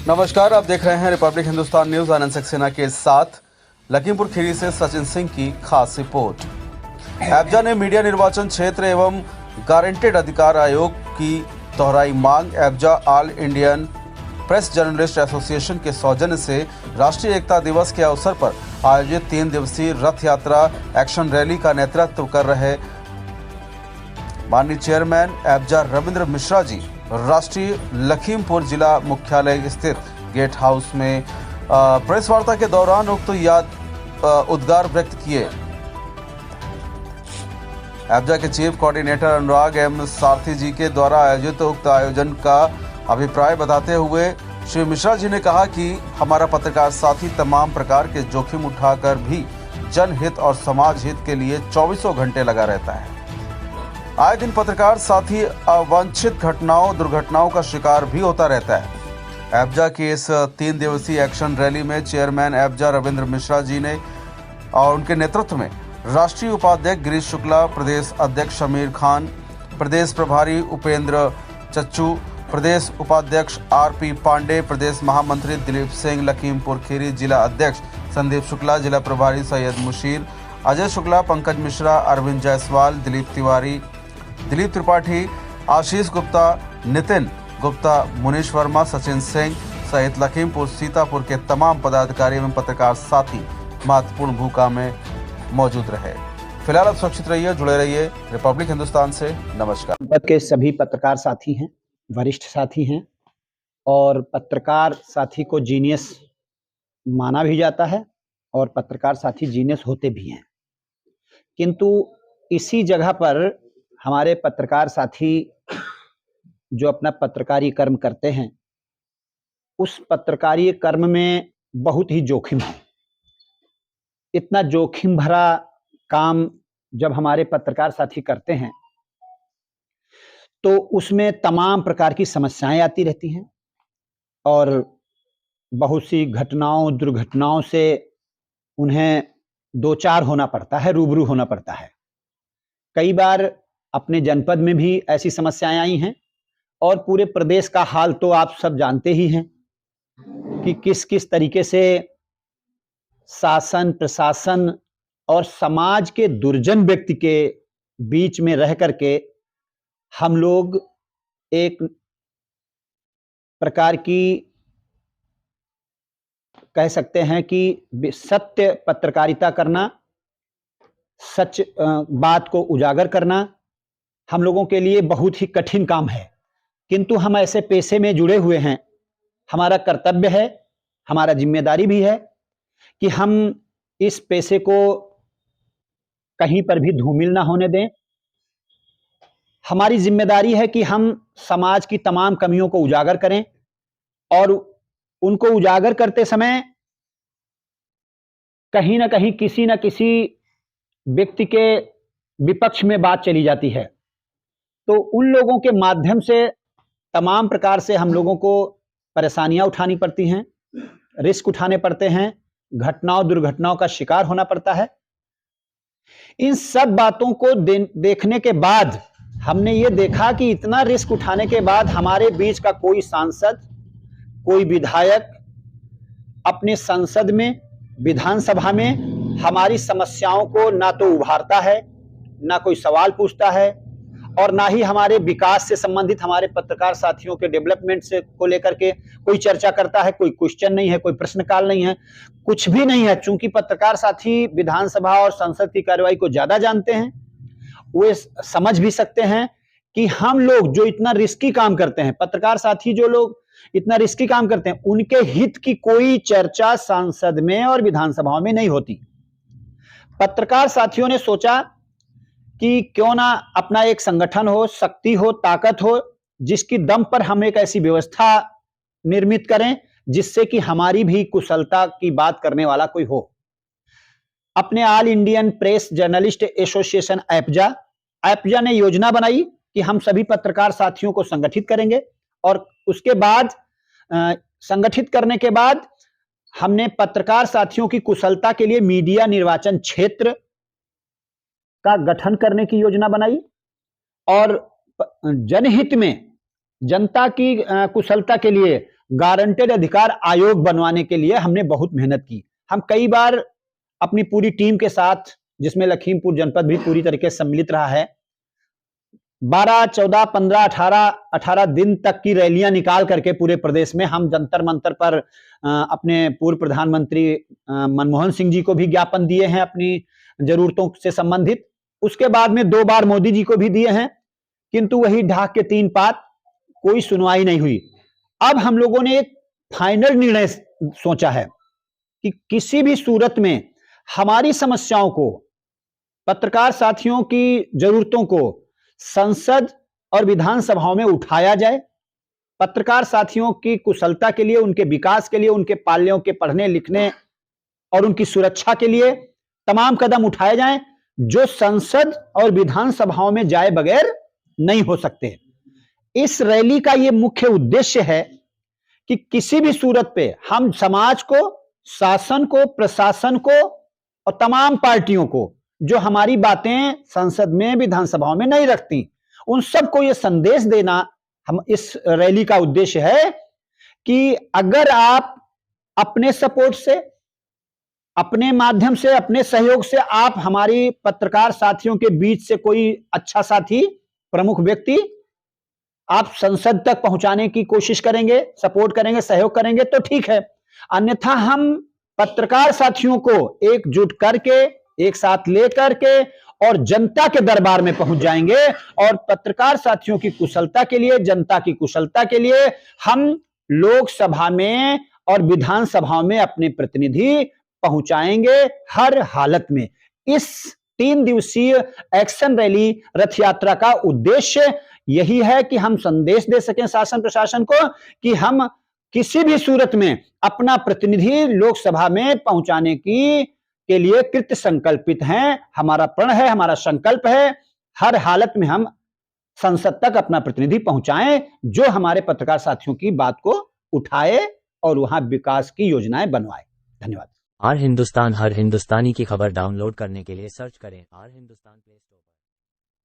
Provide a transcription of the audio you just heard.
नमस्कार, आप देख रहे हैं रिपब्लिक हिंदुस्तान न्यूज। आनंद सक्सेना के साथ लखीमपुर खीरी से सचिन सिंह की खास रिपोर्ट। एब्जा ने मीडिया निर्वाचन क्षेत्र एवं गारंटेड अधिकार आयोग की दोहराई मांग। एब्जा all Indian press journalist association के सौजन्य से राष्ट्रीय एकता दिवस के अवसर पर आयोजित 3 दिवसीय रथ यात्रा एक्शन रैली का नेतृत्व कर रहे माननीय चेयरमैन एब्जा रविंद्र मिश्रा जी राष्ट्रीय लखीमपुर जिला मुख्यालय स्थित गेट हाउस में प्रेस वार्ता के दौरान उक्त उद्गार व्यक्त किए। एब्जा के चीफ कोऑर्डिनेटर अनुराग एम सारथी जी के द्वारा आयोजित उक्त आयोजन का अभिप्राय बताते हुए श्री मिश्रा जी ने कहा कि हमारा पत्रकार साथी तमाम प्रकार के जोखिम उठाकर भी जनहित और समाज हित के लिए 24 घंटे लगा रहता है। आए दिन पत्रकार साथी अवांछित घटनाओं दुर्घटनाओं का शिकार भी होता रहता है। एब्जा की इस 3 दिवसीय एक्शन रैली में चेयरमैन एब्जा रविंद्र मिश्रा जी ने और उनके नेतृत्व में राष्ट्रीय उपाध्यक्ष गिरीश शुक्ला, प्रदेश अध्यक्ष शमीर खान, प्रदेश प्रभारी उपेंद्र चच्चू, प्रदेश उपाध्यक्ष आरपी पांडे, प्रदेश महामंत्री दिलीप सिंह, लखीमपुर खीरी जिला अध्यक्ष संदीप शुक्ला, जिला प्रभारी सैयद मुशीर, अजय शुक्ला, पंकज मिश्रा, अरविंद जायसवाल, दिलीप तिवारी, दिलीप त्रिपाठी, आशीष गुप्ता, नितिन गुप्ता, मुनीश वर्मा, सचिन सिंह सहित लखीमपुर सीतापुर के तमाम पदाधिकारी एवं पत्रकार साथी महत्वपूर्ण भूमिका में मौजूद रहे। फिलहाल आप सुरक्षित रहिए, जुड़े रहिए रिपब्लिक हिंदुस्तान से। नमस्कार। जनपद के सभी पत्रकार साथी हैं, वरिष्ठ साथी हैं और पत्रकार साथी को जीनियस माना भी जाता है और पत्रकार साथी जीनियस होते भी हैं, किंतु इसी जगह पर हमारे पत्रकार साथी जो अपना पत्रकारी कर्म करते हैं, उस पत्रकारी कर्म में बहुत ही जोखिम है। इतना जोखिम भरा काम जब हमारे पत्रकार साथी करते हैं तो उसमें तमाम प्रकार की समस्याएं आती रहती हैं और बहुत सी घटनाओं दुर्घटनाओं से उन्हें दो चार होना पड़ता है, रूबरू होना पड़ता है। कई बार अपने जनपद में भी ऐसी समस्याएं आई हैं और पूरे प्रदेश का हाल तो आप सब जानते ही हैं कि किस किस तरीके से शासन, प्रशासन और समाज के दुर्जन व्यक्ति के बीच में रह करके हम लोग एक प्रकार की कह सकते हैं कि सत्य पत्रकारिता करना, सच बात को उजागर करना हम लोगों के लिए बहुत ही कठिन काम है, किंतु हम ऐसे पेशे में जुड़े हुए हैं। हमारा कर्तव्य है, हमारा जिम्मेदारी भी है कि हम इस पेशे को कहीं पर भी धूमिल ना होने दें। हमारी जिम्मेदारी है कि हम समाज की तमाम कमियों को उजागर करें और उनको उजागर करते समय कहीं ना कहीं किसी न किसी व्यक्ति के विपक्ष में बात चली जाती है, तो उन लोगों के माध्यम से तमाम प्रकार से हम लोगों को परेशानियां उठानी पड़ती हैं, रिस्क उठाने पड़ते हैं, घटनाओं दुर्घटनाओं का शिकार होना पड़ता है। इन सब बातों को देखने के बाद हमने ये देखा कि इतना रिस्क उठाने के बाद हमारे बीच का कोई सांसद, कोई विधायक अपने संसद में, विधानसभा में हमारी समस्याओं को ना तो उभारता है, ना कोई सवाल पूछता है और ना ही हमारे विकास से संबंधित हमारे पत्रकार साथियों के डेवलपमेंट से को लेकर के कोई चर्चा करता है। कोई क्वेश्चन नहीं है, कोई प्रश्न काल नहीं है, कुछ भी नहीं है। चूंकि पत्रकार साथी विधानसभा और संसद की कार्यवाही को ज्यादा जानते हैं, वे समझ भी सकते हैं कि हम लोग जो इतना रिस्की काम करते हैं, पत्रकार साथी जो लोग इतना रिस्की काम करते हैं, उनके हित की कोई चर्चा संसद में और विधानसभाओं में नहीं होती। पत्रकार साथियों ने सोचा कि क्यों ना अपना एक संगठन हो, शक्ति हो, ताकत हो, जिसकी दम पर हम एक ऐसी व्यवस्था निर्मित करें जिससे कि हमारी भी कुशलता की बात करने वाला कोई हो। अपने all Indian press journalist association एप्जा ने योजना बनाई कि हम सभी पत्रकार साथियों को संगठित करेंगे और उसके बाद संगठित करने के बाद हमने पत्रकार साथियों की कुशलता के लिए मीडिया निर्वाचन क्षेत्र का गठन करने की योजना बनाई और जनहित में जनता की कुशलता के लिए गारंटेड अधिकार आयोग बनवाने के लिए हमने बहुत मेहनत की। हम कई बार अपनी पूरी टीम के साथ, जिसमें लखीमपुर जनपद भी पूरी तरीके से सम्मिलित रहा है, 12, 14, 15, 18 दिन तक की रैलियां निकाल करके पूरे प्रदेश में हम जंतर मंतर पर अपने पूर्व प्रधानमंत्री मनमोहन सिंह जी को भी ज्ञापन दिए हैं अपनी जरूरतों से संबंधित। उसके बाद में 2 बार मोदी जी को भी दिए हैं, किंतु वही ढाक के 3 पात, कोई सुनवाई नहीं हुई। अब हम लोगों ने एक फाइनल निर्णय सोचा है कि किसी भी सूरत में हमारी समस्याओं को, पत्रकार साथियों की जरूरतों को संसद और विधानसभाओं में उठाया जाए। पत्रकार साथियों की कुशलता के लिए, उनके विकास के लिए, उनके पाल्यों के पढ़ने लिखने और उनकी सुरक्षा के लिए तमाम कदम उठाए जाएं जो संसद और विधानसभाओं में जाए बगैर नहीं हो सकते। इस रैली का यह मुख्य उद्देश्य है कि किसी भी सूरत पे हम समाज को, शासन को, प्रशासन को और तमाम पार्टियों को जो हमारी बातें संसद में, विधानसभाओं में नहीं रखती, उन सबको यह संदेश देना हम इस रैली का उद्देश्य है कि अगर आप अपने सपोर्ट से, अपने माध्यम से, अपने सहयोग से आप हमारी पत्रकार साथियों के बीच से कोई अच्छा साथी, प्रमुख व्यक्ति आप संसद तक पहुंचाने की कोशिश करेंगे, सपोर्ट करेंगे, सहयोग करेंगे तो ठीक है। अन्यथा हम पत्रकार साथियों को एकजुट करके, एक साथ लेकर के और जनता के दरबार में पहुंच जाएंगे और पत्रकार साथियों की कुशलता के लिए, जनता की कुशलता के लिए हम लोकसभा में और विधानसभाओं में अपने प्रतिनिधि पहुंचाएंगे हर हालत में। इस 3 दिवसीय एक्शन रैली रथ यात्रा का उद्देश्य यही है कि हम संदेश दे सकें शासन प्रशासन को कि हम किसी भी सूरत में अपना प्रतिनिधि लोकसभा में पहुंचाने के लिए कृत संकल्पित हैं। हमारा प्रण है, हमारा संकल्प है, हर हालत में हम संसद तक अपना प्रतिनिधि पहुंचाएं जो हमारे पत्रकार साथियों की बात को उठाए और वहां विकास की योजनाएं बनवाए। धन्यवाद। आर हिंदुस्तान हर हिंदुस्तानी की खबर डाउनलोड करने के लिए सर्च करें आर हिंदुस्तान प्ले स्टोर पर।